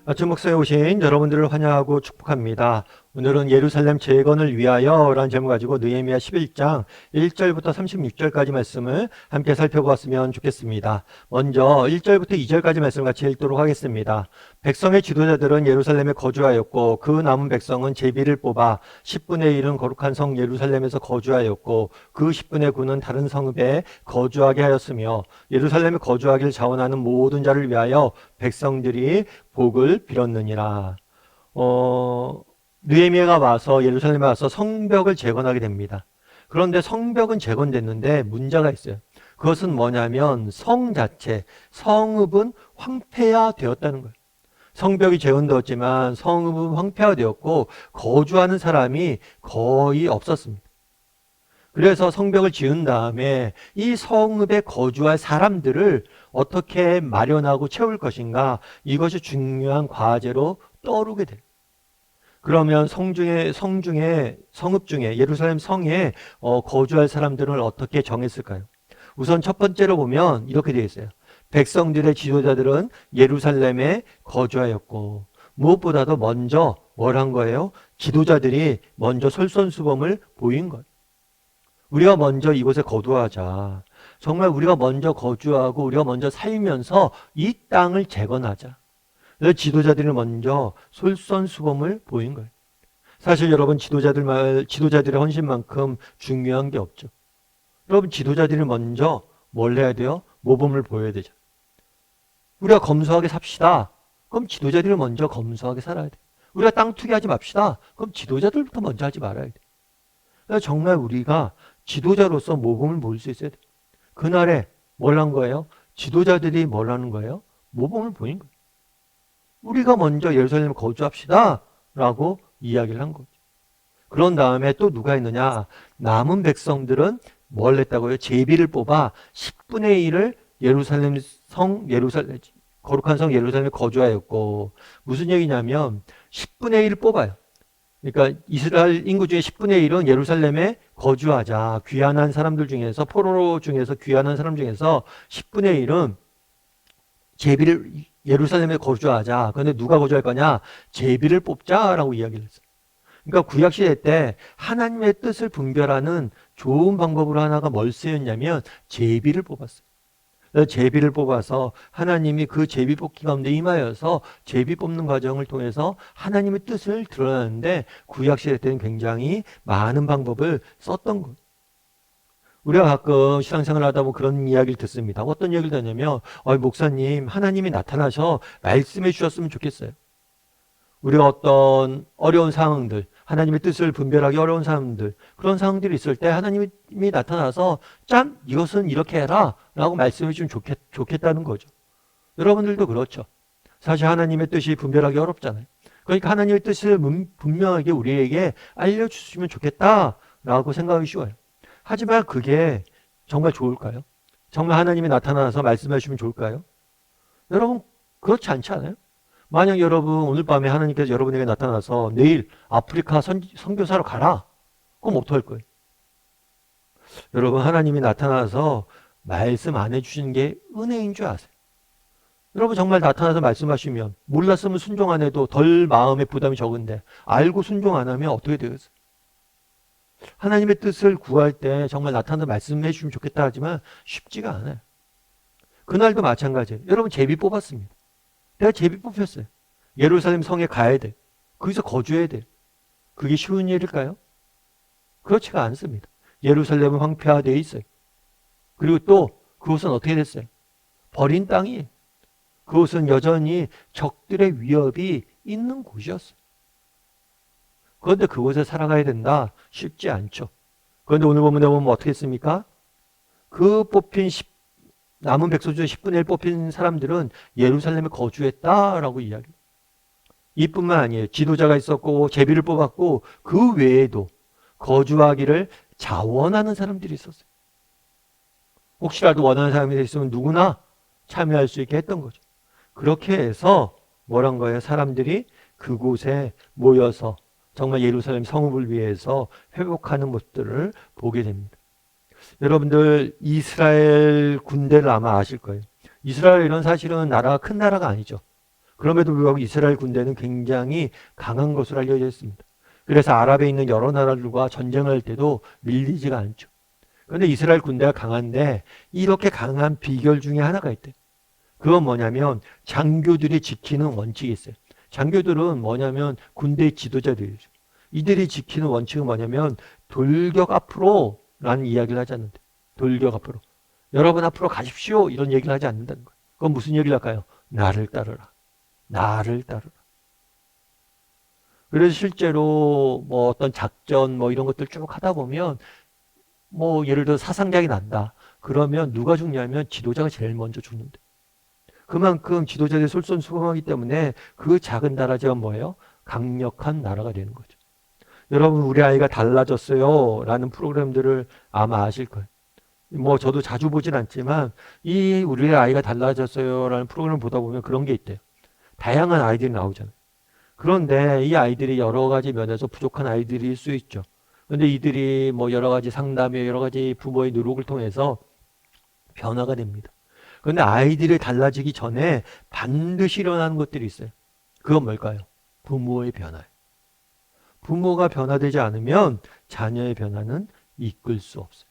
아침 목성에 오신 여러분들을 환영하고 축복합니다. 오늘은 예루살렘 재건을 위하여 라는 제목 가지고 느헤미야 11장 1절부터 36절까지 말씀을 함께 살펴보았으면 좋겠습니다. 먼저 1절부터 2절까지 말씀 같이 읽도록 하겠습니다. 백성의 지도자들은 예루살렘에 거주하였고 그 남은 백성은 제비를 뽑아 10분의 1은 거룩한 성 예루살렘에서 거주하였고 그 10분의 9는 다른 성읍에 거주하게 하였으며 예루살렘에 거주하기를 자원하는 모든 자를 위하여 백성들이 복을 빌었느니라. 느헤미야가 와서 예루살렘에 와서 성벽을 재건하게 됩니다. 그런데 성벽은 재건됐는데 문제가 있어요. 그것은 뭐냐면 성 자체, 성읍은 황폐화되었다는 거예요. 성벽이 재건되었지만 성읍은 황폐화되었고 거주하는 사람이 거의 없었습니다. 그래서 성벽을 지은 다음에 이 성읍에 거주할 사람들을 어떻게 마련하고 채울 것인가, 이것이 중요한 과제로 떠오르게 돼요. 그러면 성읍 중에 예루살렘 성에 거주할 사람들을 어떻게 정했을까요? 우선 첫 번째로 보면 이렇게 되어 있어요. 백성들의 지도자들은 예루살렘에 거주하였고, 무엇보다도 먼저 뭘 한 거예요? 지도자들이 먼저 솔선수범을 보인 거예요. 우리가 먼저 이곳에 거주하자. 정말 우리가 먼저 거주하고 우리가 먼저 살면서 이 땅을 재건하자. 그래서 지도자들이 먼저 솔선수범을 보인 거예요. 사실 여러분, 지도자들의 헌신만큼 중요한 게 없죠. 여러분, 지도자들이 먼저 뭘 해야 돼요? 모범을 보여야 되죠. 우리가 검소하게 삽시다. 그럼 지도자들이 먼저 검소하게 살아야 돼. 우리가 땅 투기하지 맙시다. 그럼 지도자들부터 먼저 하지 말아야 돼. 그래서 정말 우리가 지도자로서 모범을 보일 수 있어야 돼. 그날에 뭘 한 거예요? 지도자들이 뭘 하는 거예요? 모범을 보인 거예요. 우리가 먼저 예루살렘에 거주합시다 라고 이야기를 한 거죠. 그런 다음에 또 누가 있느냐? 남은 백성들은 뭘 했다고요? 제비를 뽑아 10분의 1을 거룩한 성 예루살렘에 거주하였고, 무슨 얘기냐면 10분의 1을 뽑아요. 그러니까 이스라엘 인구 중에 10분의 1은 예루살렘에 거주하자. 귀환한 사람들 중에서, 포로 중에서 귀환한 사람 중에서 10분의 1은 예루살렘에 거주하자. 그런데 누가 거주할 거냐? 제비를 뽑자라고 이야기를 했어요. 그러니까 구약시대 때 하나님의 뜻을 분별하는 좋은 방법으로 하나가 뭘 쓰였냐면 제비를 뽑았어요. 제비를 뽑아서 하나님이 그 제비 뽑기 가운데 임하여서 제비 뽑는 과정을 통해서 하나님의 뜻을 드러내는데 구약시대 때는 굉장히 많은 방법을 썼던 거예요. 우리가 가끔 신앙생활 하다 보면 그런 이야기를 듣습니다. 어떤 이야기를 듣냐면 목사님, 하나님이 나타나셔 말씀해 주셨으면 좋겠어요. 우리가 어떤 어려운 상황들, 하나님의 뜻을 분별하기 어려운 상황들, 그런 상황들이 있을 때 하나님이 나타나서 짠! 이것은 이렇게 해라! 라고 말씀해 주면 좋겠다는 거죠. 여러분들도 그렇죠. 사실 하나님의 뜻이 분별하기 어렵잖아요. 그러니까 하나님의 뜻을 분명하게 우리에게 알려주시면 좋겠다라고 생각하기 쉬워요. 하지만 그게 정말 좋을까요? 정말 하나님이 나타나서 말씀해 주시면 좋을까요? 여러분, 그렇지 않지 않아요? 만약 여러분 오늘 밤에 하나님께서 여러분에게 나타나서 내일 아프리카 선교사로 가라. 그럼 어떡할 거예요? 여러분, 하나님이 나타나서 말씀 안 해주시는 게 은혜인 줄 아세요? 여러분, 정말 나타나서 말씀하시면 몰랐으면 순종 안 해도 덜 마음의 부담이 적은데 알고 순종 안 하면 어떻게 되겠어요? 하나님의 뜻을 구할 때 정말 나타나서 말씀해 주시면 좋겠다 하지만 쉽지가 않아요. 그날도 마찬가지예요. 여러분, 제비 뽑았습니다. 내가 제비 뽑혔어요. 예루살렘 성에 가야 돼. 거기서 거주해야 돼. 그게 쉬운 일일까요? 그렇지가 않습니다. 예루살렘은 황폐화되어 있어요. 그리고 또 그곳은 어떻게 됐어요? 버린 땅이에요. 그곳은 여전히 적들의 위협이 있는 곳이었어요. 그런데 그곳에 살아가야 된다? 쉽지 않죠. 그런데 오늘 본문에 보면 어떻게 했습니까? 그 남은 백성 중에 10분의 1 뽑힌 사람들은 예루살렘에 거주했다라고 이야기해요. 이뿐만 아니에요. 지도자가 있었고 제비를 뽑았고 그 외에도 거주하기를 자원하는 사람들이 있었어요. 혹시라도 원하는 사람이 있으면 누구나 참여할 수 있게 했던 거죠. 그렇게 해서 뭐란 거예요? 사람들이 그곳에 모여서 정말 예루살렘 성읍을 위해서 회복하는 모습들을 보게 됩니다. 여러분들 이스라엘 군대를 아마 아실 거예요. 이스라엘은 사실은 큰 나라가 아니죠. 그럼에도 불구하고 이스라엘 군대는 굉장히 강한 것으로 알려져 있습니다. 그래서 아랍에 있는 여러 나라들과 전쟁을 할 때도 밀리지가 않죠. 그런데 이스라엘 군대가 강한데 이렇게 강한 비결 중에 하나가 있대요. 그건 뭐냐면 장교들이 지키는 원칙이 있어요. 장교들은 뭐냐면 군대의 지도자들이죠. 이들이 지키는 원칙은 뭐냐면 돌격 앞으로 라는 이야기를 하지 않는데, 돌격 앞으로. 여러분 앞으로 가십시오 이런 얘기를 하지 않는다는 거예요. 그건 무슨 얘기를 할까요? 나를 따르라. 나를 따르라. 그래서 실제로 뭐 어떤 작전 뭐 이런 것들 쭉 하다 보면 뭐 예를 들어 사상작이 난다. 그러면 누가 죽냐면 지도자가 제일 먼저 죽는데. 그만큼 지도자들이 솔선수범하기 때문에 그 작은 나라가 뭐예요? 강력한 나라가 되는 거죠. 여러분 우리 아이가 달라졌어요 라는 프로그램들을 아마 아실 거예요. 뭐 저도 자주 보진 않지만 이 우리 아이가 달라졌어요 라는 프로그램을 보다 보면 그런 게 있대요. 다양한 아이들이 나오잖아요. 그런데 이 아이들이 여러 가지 면에서 부족한 아이들일 수 있죠. 그런데 이들이 뭐 여러 가지 상담에 여러 가지 부모의 노력을 통해서 변화가 됩니다. 그런데 아이들이 달라지기 전에 반드시 일어나는 것들이 있어요. 그건 뭘까요? 부모의 변화예요. 부모가 변화되지 않으면 자녀의 변화는 이끌 수 없어요.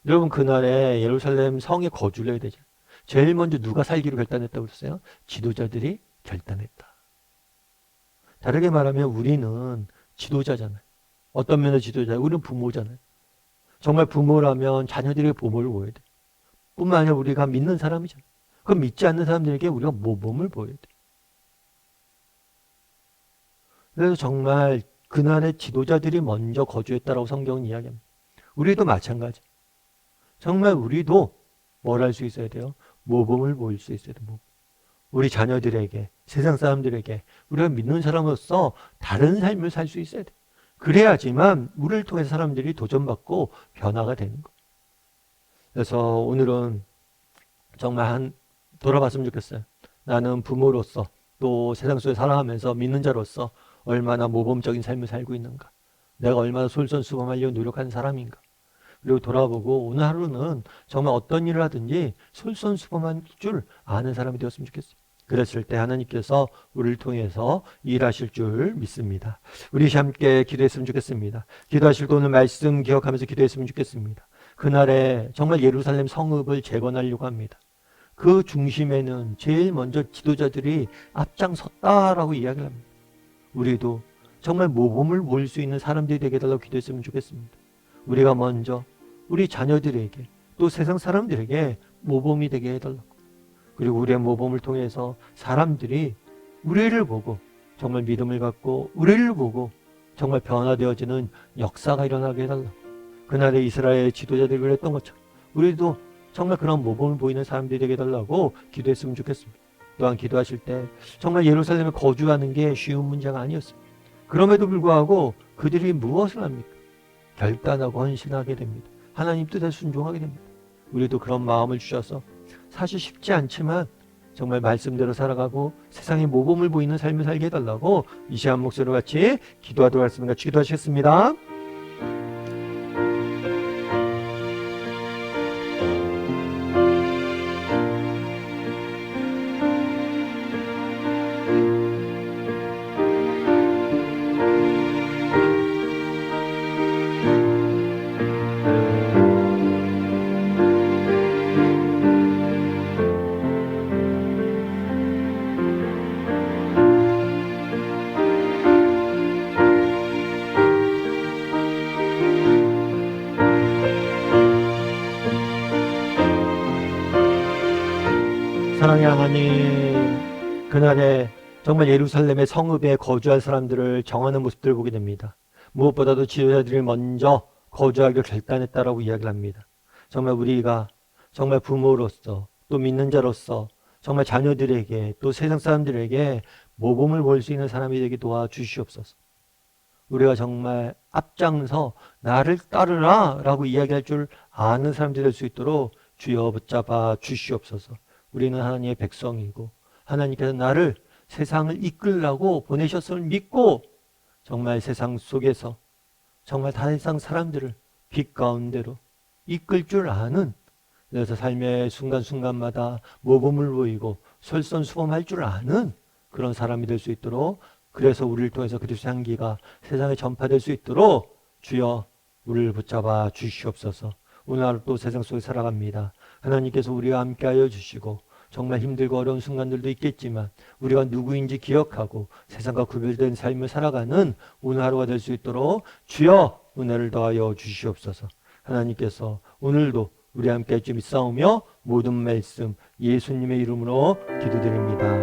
여러분 그날에 예루살렘 성에 거주를 해야 되죠. 제일 먼저 누가 살기로 결단했다고 그랬어요? 지도자들이 결단했다. 다르게 말하면 우리는 지도자잖아요. 어떤 면에서 지도자예요? 우리는 부모잖아요. 정말 부모라면 자녀들에게 모범을 보여야 돼. 뿐만 아니라 우리가 믿는 사람이잖아요. 그럼 믿지 않는 사람들에게 우리가 모범을 보여야 돼. 그래서 정말 그날의 지도자들이 먼저 거주했다라고 성경은 이야기합니다. 우리도 마찬가지. 정말 우리도 뭘 할 수 있어야 돼요? 모범을 보일 수 있어야 돼요. 우리 자녀들에게, 세상 사람들에게 우리가 믿는 사람으로서 다른 삶을 살 수 있어야 돼요. 그래야지만 우리를 통해 사람들이 도전받고 변화가 되는 거예요. 그래서 오늘은 정말 돌아봤으면 좋겠어요. 나는 부모로서 또 세상 속에 살아가면서 믿는 자로서 얼마나 모범적인 삶을 살고 있는가. 내가 얼마나 솔선수범하려고 노력하는 사람인가. 그리고 돌아보고 오늘 하루는 정말 어떤 일을 하든지 솔선수범할 줄 아는 사람이 되었으면 좋겠어요. 그랬을 때 하나님께서 우리를 통해서 일하실 줄 믿습니다. 우리 함께 기도했으면 좋겠습니다. 기도하실 때 오늘 말씀 기억하면서 기도했으면 좋겠습니다. 그날에 정말 예루살렘 성읍을 재건하려고 합니다. 그 중심에는 제일 먼저 지도자들이 앞장섰다라고 이야기를 합니다. 우리도 정말 모범을 보일 수 있는 사람들이 되게 해달라고 기도했으면 좋겠습니다. 우리가 먼저 우리 자녀들에게 또 세상 사람들에게 모범이 되게 해달라고. 그리고 우리의 모범을 통해서 사람들이 우리를 보고 정말 믿음을 갖고 우리를 보고 정말 변화되어지는 역사가 일어나게 해달라고. 그날의 이스라엘 지도자들이 그랬던 것처럼 우리도 정말 그런 모범을 보이는 사람들이 되게 해달라고 기도했으면 좋겠습니다. 또한 기도하실 때 정말 예루살렘에 거주하는 게 쉬운 문제가 아니었습니다. 그럼에도 불구하고 그들이 무엇을 합니까? 결단하고 헌신하게 됩니다. 하나님 뜻에 순종하게 됩니다. 우리도 그런 마음을 주셔서 사실 쉽지 않지만 정말 말씀대로 살아가고 세상에 모범을 보이는 삶을 살게 해달라고 이 시간 목소리로 같이 기도하도록 하겠습니다. 기도하시겠습니다. 사랑의 하나님, 그날에 정말 예루살렘의 성읍에 거주할 사람들을 정하는 모습들을 보게 됩니다. 무엇보다도 지도자들이 먼저 거주하기로 결단했다라고 이야기를 합니다. 정말 우리가 정말 부모로서 또 믿는 자로서 정말 자녀들에게 또 세상 사람들에게 모범을 보일 수 있는 사람이 되게 도와주시옵소서. 우리가 정말 앞장서 나를 따르라 라고 이야기할 줄 아는 사람들이 될 수 있도록 주여 붙잡아 주시옵소서. 우리는 하나님의 백성이고 하나님께서 나를 세상을 이끌라고 보내셨음을 믿고 정말 세상 속에서 정말 세상 사람들을 빛 가운데로 이끌 줄 아는, 그래서 삶의 순간순간마다 모범을 보이고 솔선수범할 줄 아는 그런 사람이 될 수 있도록, 그래서 우리를 통해서 그리스도의 향기가 세상에 전파될 수 있도록 주여 우리를 붙잡아 주시옵소서. 오늘 하루 또 세상 속에 살아갑니다. 하나님께서 우리와 함께하여 주시고 정말 힘들고 어려운 순간들도 있겠지만 우리가 누구인지 기억하고 세상과 구별된 삶을 살아가는 오늘 하루가 될 수 있도록 주여 은혜를 더하여 주시옵소서. 하나님께서 오늘도 우리 함께 좀 싸우며 모든 말씀 예수님의 이름으로 기도드립니다.